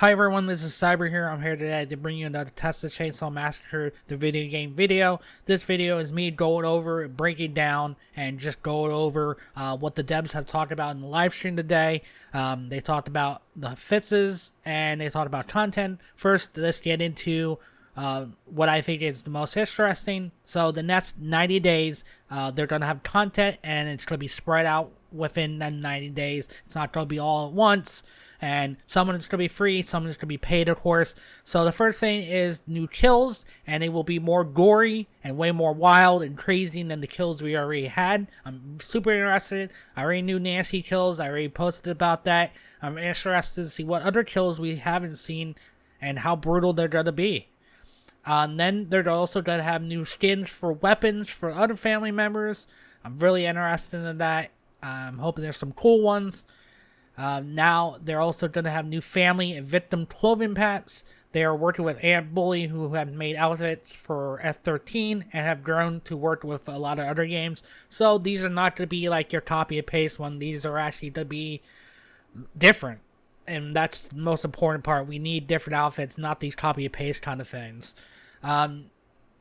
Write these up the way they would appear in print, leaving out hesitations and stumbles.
Hi everyone, this is Cyber here. I'm here today to bring you another Texas Chainsaw Massacre, the video game video. This video is me going over, breaking down, and just going over what the devs have talked about in the live stream today. They talked about the fixes, and they talked about content. First, let's get into what I think is the most interesting. So the next 90 days, they're going to have content, and it's going to be spread out within the 90 days. It's not going to be all at once. And some of it's going to be free, some of it's going to be paid, of course. So the first thing is new kills, and they will be more gory and way more wild and crazy than the kills we already had. I'm super interested. I already knew Nancy kills. I already posted about that. I'm interested to see what other kills we haven't seen and how brutal they're going to be. Then they're also going to have new skins for weapons for other family members. I'm really interested in that. I'm hoping there's some cool ones. Now they're also going to have new family and victim clothing packs. They are working with Ant Bully, who have made outfits for F13 and have grown to work with a lot of other games. So these are not going to be like your copy and paste one. These are actually to be different. And that's the most important part. We need different outfits, not these copy and paste kind of things.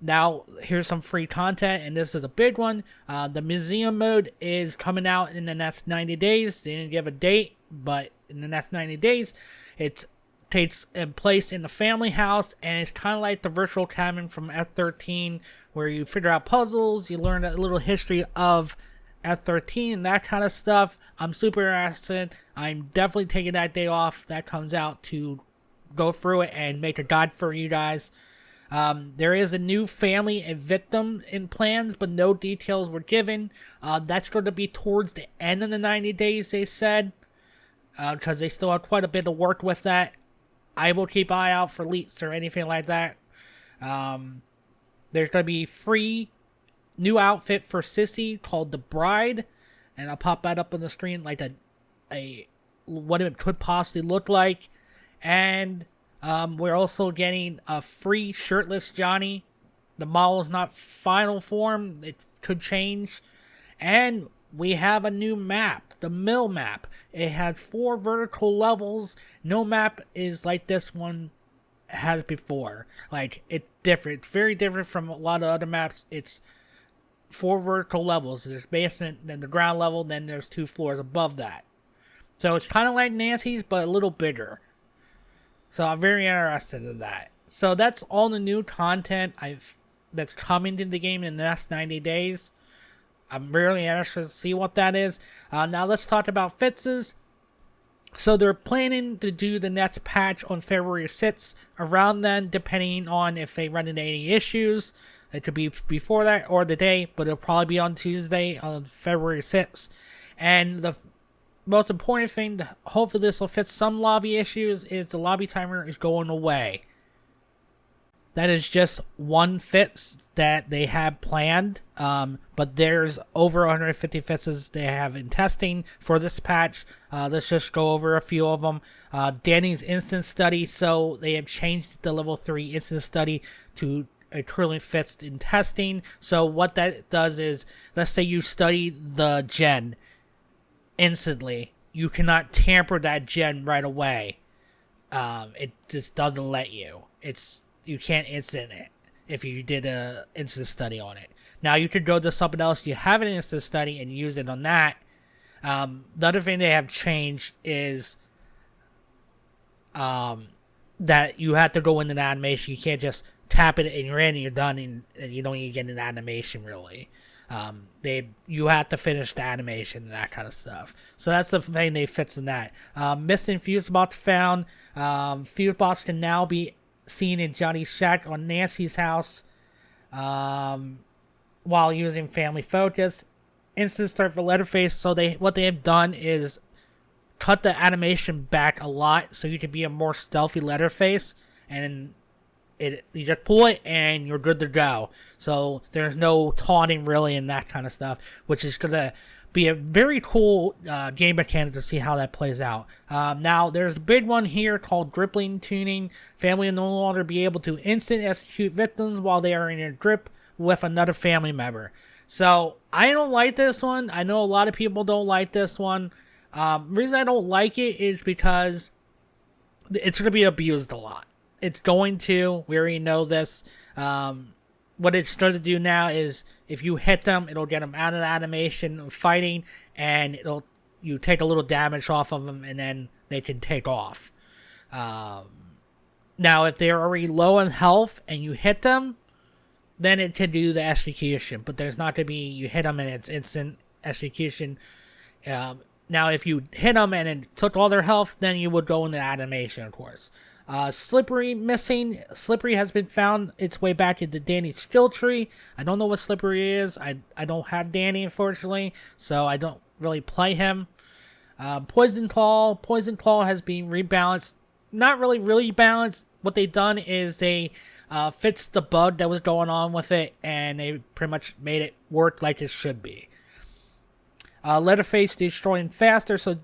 Now, here's some free content, and this is a big one. The museum mode is coming out in the next 90 days. They didn't give a date, but in the next 90 days, it takes place in the family house, and it's kind of like the virtual cabin from F13, where you figure out puzzles, you learn a little history of F13 and that kind of stuff. I'm super interested. I'm definitely taking that day off that comes out to go through it and make a guide for you guys. There is a new family and victim in plans, but no details were given. That's going to be towards the end of the 90 days, they said, because they still have quite a bit of work with that. I will keep an eye out for leaks or anything like that. There's going to be free new outfit for Sissy called the Bride, and I'll pop that up on the screen like a what it could possibly look like. And we're also getting a free shirtless Johnny. The model is not final form. It could change. And we have a new map, the mill map. It has 4 vertical levels. No map is like this one has before. Like, it's different. It's very different from a lot of other maps. It's 4 vertical levels. There's basement, then the ground level, then there's 2 floors above that. So it's kind of like Nancy's, but a little bigger. So I'm very interested in that. So that's all the new content that's coming to the game in the next 90 days. I'm really interested to see what that is. Now let's talk about fixes. So they're planning to do the next patch on February 6th. Around then, depending on if they run into any issues. It could be before that or the day, but it'll probably be on Tuesday on February 6th. And the most important thing, hopefully this will fix some lobby issues, is the lobby timer is going away. That is just one fix that they have planned, but there's over 150 fixes they have in testing for this patch. Let's just go over a few of them. Danny's instant study, so they have changed the level 3 instant study to currently fixed in testing. So what that does is, let's say you study the gen instantly, you cannot tamper that gen right away. It just doesn't let you. You can't instant it if you did a instant study on it. Now you could go to something else you have an instant study and use it on that. The other thing they have changed is that you have to go into the animation. You can't just tap it and you're in and you're done, and you don't even get an animation really. You have to finish the animation and that kind of stuff. So that's the thing they fixed in that. Missing fuse box found. Fuse box can now be seen in Johnny's shack on Nancy's house while using family focus. Instant start for Leatherface. So what they have done is cut the animation back a lot so you can be a more stealthy Leatherface, and you just pull it and you're good to go. So there's no taunting really and that kind of stuff, which is going to be a very cool game mechanic to see how that plays out. Now there's a big one here called gripping tuning. Family will no longer be able to instant execute victims while they are in a grip with another family member. So I don't like this one. I know a lot of people don't like this one. The reason I don't like it is because it's going to be abused a lot. It's going to. We already know this. What it's starting to do now is if you hit them, it'll get them out of the animation of fighting, and you take a little damage off of them, and then they can take off. Now, if they're already low in health and you hit them, then it can do the execution. But there's not going to be you hit them and it's instant execution. Now, if you hit them and it took all their health, then you would go into animation, of course. Slippery missing. Slippery has been found its way back into Danny's skill tree. I don't know what Slippery is. I don't have Danny, unfortunately, so I don't really play him. Poison Claw. Poison Claw has been rebalanced. Not really balanced. What they've done is they fixed the bug that was going on with it, and they pretty much made it work like it should be. Leatherface destroying faster, so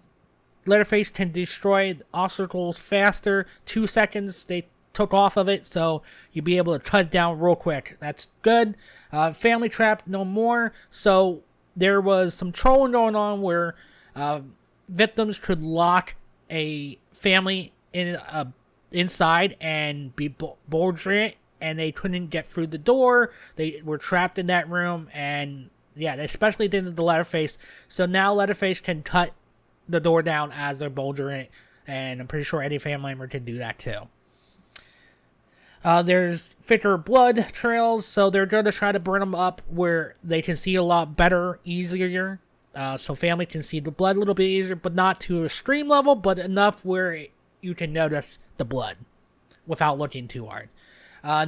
Leatherface can destroy obstacles faster. 2 seconds they took off of it, so you'll be able to cut it down real quick. That's good. Family Trap, no more. So there was some trolling going on where victims could lock a family inside and be belligerent, and they couldn't get through the door. They were trapped in that room, and yeah, they especially did the Leatherface. So now Leatherface can cut the door down as they're belligerent, and I'm pretty sure any family member can do that too. There's thicker blood trails, so they're going to try to burn them up where they can see a lot better, easier. So family can see the blood a little bit easier, but not to a extreme level, but enough where you can notice the blood without looking too hard.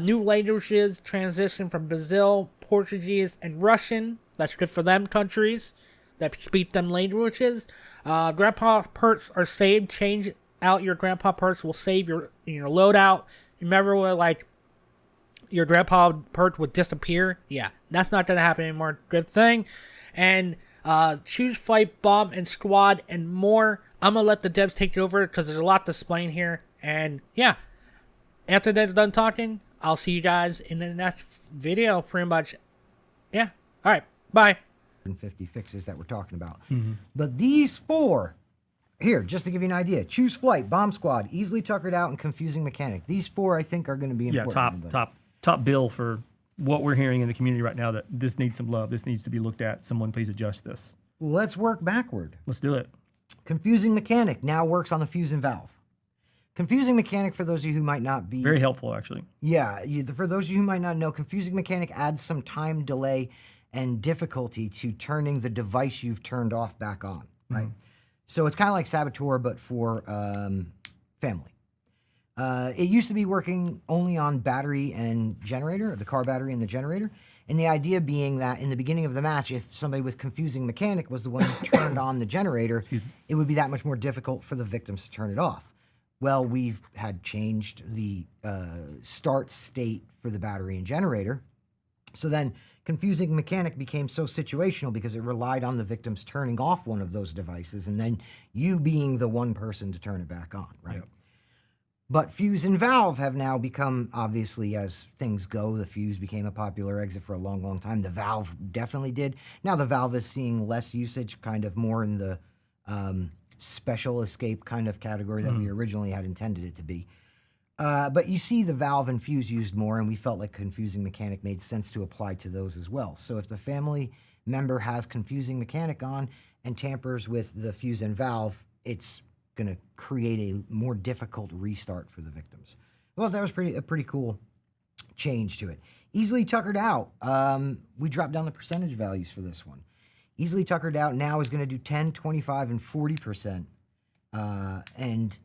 New languages transition from Brazil, Portuguese, and Russian. That's good for them countries that speak them languages. Grandpa perks are saved. Change out your grandpa perks will save your loadout. Remember where like your grandpa perk would disappear? Yeah, that's not gonna happen anymore. Good thing. And choose, fight, bomb, and squad, and more. I'm gonna let the devs take it over because there's a lot to explain here. And yeah, after they're done talking, I'll see you guys in the next video. Pretty much. Yeah. All right. Bye. 50 fixes that we're talking about. But these four here, just to give you an idea: choose, flight, bomb squad, easily tuckered out, and confusing mechanic. These four, I think, are going to be important. Yeah, top bill for what we're hearing in the community right now. That this needs some love. This needs to be looked at. Someone please adjust this. Let's work backward. Let's do it. Confusing mechanic now works on the fuse and valve. Confusing mechanic, for those of you who might not be... Very helpful, actually. Yeah, for those of you who might not know, confusing mechanic adds some time delay and difficulty to turning the device you've turned off back on, right? So it's kind of like Saboteur, but for family. It used to be working only on battery and generator, the car battery and the generator. And the idea being that in the beginning of the match, if somebody with confusing mechanic was the one who turned on the generator, it would be that much more difficult for the victims to turn it off. Well, we've had changed the start state for the battery and generator. So then confusing mechanic became so situational because it relied on the victims turning off one of those devices and then you being the one person to turn it back on, right? Yep. But fuse and valve have now become, obviously, as things go, the fuse became a popular exit for a long, long time. The valve definitely did. Now the valve is seeing less usage, kind of more in the special escape kind of category that we originally had intended it to be. But you see the valve and fuse used more, and we felt like confusing mechanic made sense to apply to those as well. So if the family member has confusing mechanic on and tampers with the fuse and valve, it's going to create a more difficult restart for the victims. Well, that was a pretty cool change to it. Easily tuckered out. We dropped down the percentage values for this one. Easily tuckered out now is going to do 10, 25, and 40%. And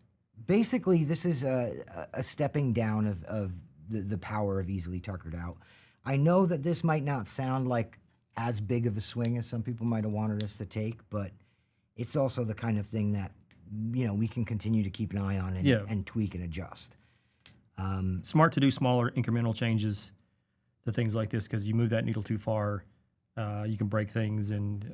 basically, this is a stepping down of the power of easily tuckered out. I know that this might not sound like as big of a swing as some people might have wanted us to take, but it's also the kind of thing that we can continue to keep an eye on and tweak and adjust. Smart to do smaller incremental changes to things like this because you move that needle too far, you can break things and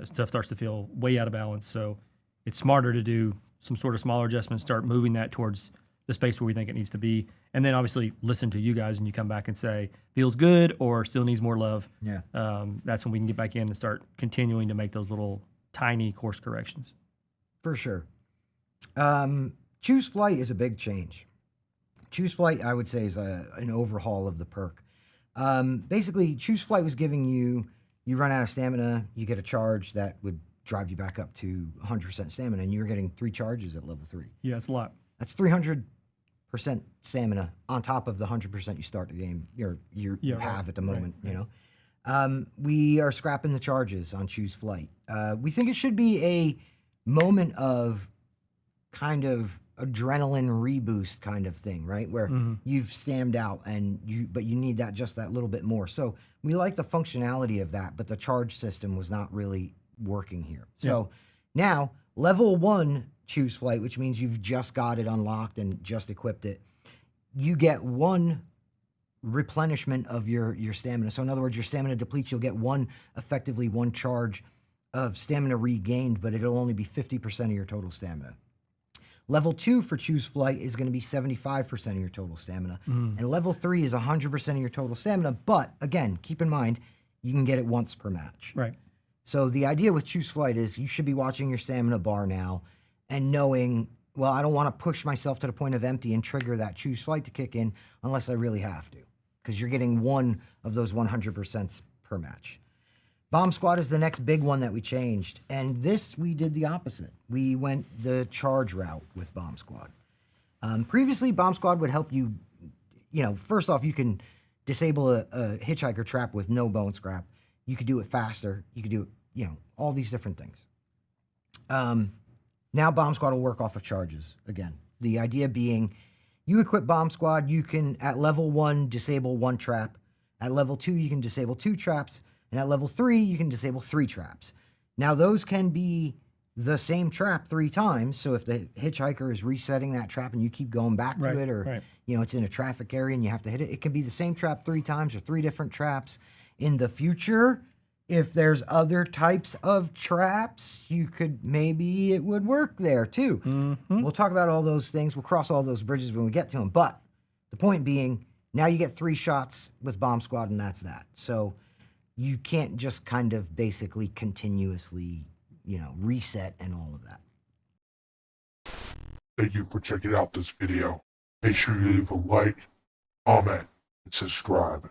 stuff starts to feel way out of balance. So it's smarter to do some sort of smaller adjustments, start moving that towards the space where we think it needs to be. And then obviously listen to you guys and you come back and say, feels good or still needs more love. Yeah. That's when we can get back in and start continuing to make those little tiny course corrections. For sure. Choose Flight is a big change. Choose Flight, I would say, is an overhaul of the perk. Basically, Choose Flight was giving you run out of stamina, you get a charge that would drive you back up to 100% stamina, and you're getting 3 charges at level 3. Yeah, it's a lot. That's 300% stamina on top of the 100% you start the game you have at the moment. Right. You know, we are scrapping the charges on Choose Flight. We think it should be a moment of kind of adrenaline reboost kind of thing, right? Where you've stammed out but you need that little bit more. So we like the functionality of that, but the charge system was not really working here. So now level 1 Choose Flight, which means you've just got it unlocked and just equipped it, you get 1 replenishment of your stamina. So in other words, your stamina depletes, you'll get effectively one charge of stamina regained, but it'll only be 50% of your total stamina. Level 2 for Choose Flight is going to be 75% of your total stamina. And level 3 is 100% of your total stamina. But again, keep in mind, you can get it once per match. Right. So the idea with Choose Flight is you should be watching your stamina bar now and knowing, well, I don't want to push myself to the point of empty and trigger that Choose Flight to kick in unless I really have to, because you're getting 1 of those 100% per match. Bomb Squad is the next big one that we changed, and this we did the opposite. We went the charge route with Bomb Squad. Previously, Bomb Squad would help you, first off, you can disable a hitchhiker trap with no bone scrap. You could do it faster. You could do it, all these different things. Now Bomb Squad will work off of charges again. The idea being, you equip Bomb Squad, you can, at level 1, disable 1 trap. At level 2, you can disable 2 traps. And at level 3, you can disable 3 traps. Now, those can be the same trap 3 times. So if the hitchhiker is resetting that trap and you keep going back to it, or it's in a traffic area and you have to hit it, it can be the same trap 3 times or 3 different traps. In the future, if there's other types of traps, maybe it would work there too. We'll talk about all those things. We'll cross all those bridges when we get to them. But the point being, now you get 3 shots with Bomb Squad, and that's that. So you can't just kind of basically continuously, reset and all of that. Thank you for checking out this video. Make sure you leave a like, comment, and subscribe.